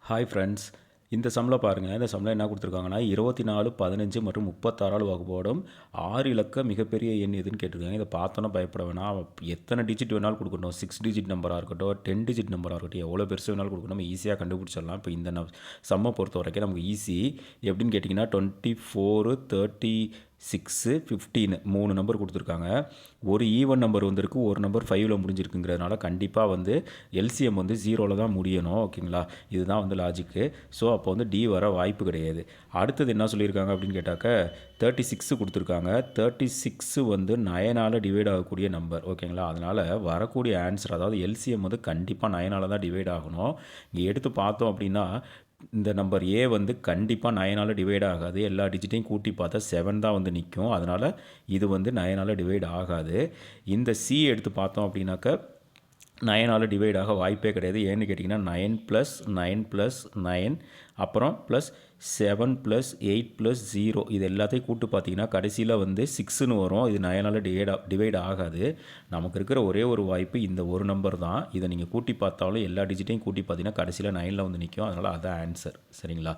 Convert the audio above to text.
Hi friends, இந்த சம்மில் பாருங்கள். இந்த சம்மில் என்ன கொடுத்துருக்காங்கன்னா 24, 15 மற்றும் 36 வகுப்போடும் 6 இலக்க மிகப்பெரிய எண் எதுன்னு கேட்டிருக்காங்க. இதை பார்த்தோன்னா பயப்பட வேணாம். எத்தனை டிஜிட் வேணாலும் கொடுக்கணும், 6 டிஜிட் நம்பராக இருக்கட்டும், 10 டிஜிட் நம்பராக இருக்கட்டும், எவ்வளோ பெருசு வேணாலும் கொடுக்கணும், நம்ம ஈஸியாக கண்டுபிடிச்சிடலாம். இப்போ இந்த சம்மை பொறுத்த வரைக்கும் நமக்கு ஈஸி. எப்படின்னு கேட்டிங்கன்னா 24, 36, 15 3 நம்பர் கொடுத்துருக்காங்க. ஒரு ஈவன் நம்பர் வந்திருக்கு, ஒரு நம்பர் 5ல் முடிஞ்சிருக்குங்கிறதுனால கண்டிப்பாக வந்து எல்சிஎம் வந்து 0ல் தான் முடியணும். ஓகேங்களா, இதுதான் வந்து லாஜிக்கு. ஸோ அப்போ வந்து டி வர வாய்ப்பு கிடையாது. அடுத்தது என்ன சொல்லியிருக்காங்க அப்படின்னு கேட்டாக்க 36 கொடுத்துருக்காங்க. 36 வந்து 9ஆல் டிவைட் ஆகக்கூடிய நம்பர். ஓகேங்களா, அதனால் வரக்கூடிய ஆன்சர் அதாவது எல்சிஎம் வந்து கண்டிப்பாக 9ஆல் தான் டிவைட் ஆகணும். இங்கே எடுத்து பார்த்தோம் அப்படின்னா இந்த நம்பர் ஏ வந்து கண்டிப்பாக 9ஆல் டிவைட் ஆகாது. எல்லா டிஜிட்டையும் கூட்டி பார்த்தா 7 தான் வந்து நிற்கும். அதனால் இது வந்து 9ஆல் டிவைட் ஆகாது. இந்த சி எடுத்து பார்த்தோம் அப்படின்னாக்க 9ஆல் டிவைட் ஆக வாய்ப்பே கிடையாது. ஏன்னு கேட்டிங்கன்னா 9 + 9 + 9 அப்புறம் ப்ளஸ் 7 + 8 + 0 இது எல்லாத்தையும் கூட்டு பார்த்தீங்கன்னா கடைசியில் வந்து 6ன்னு வரும். இது 9ஆல் டிவைட் ஆகாது. நமக்கு இருக்கிற ஒரே ஒரு வாய்ப்பு இந்த ஒரு நம்பர் தான். இதை நீங்கள் கூட்டி பார்த்தாலும் எல்லா டிஜிட்டையும் கூட்டி பார்த்தீங்கன்னா கடைசியில் 9ல் வந்து நிற்கும். அதனால் அதான் ஆன்சர். சரிங்களா?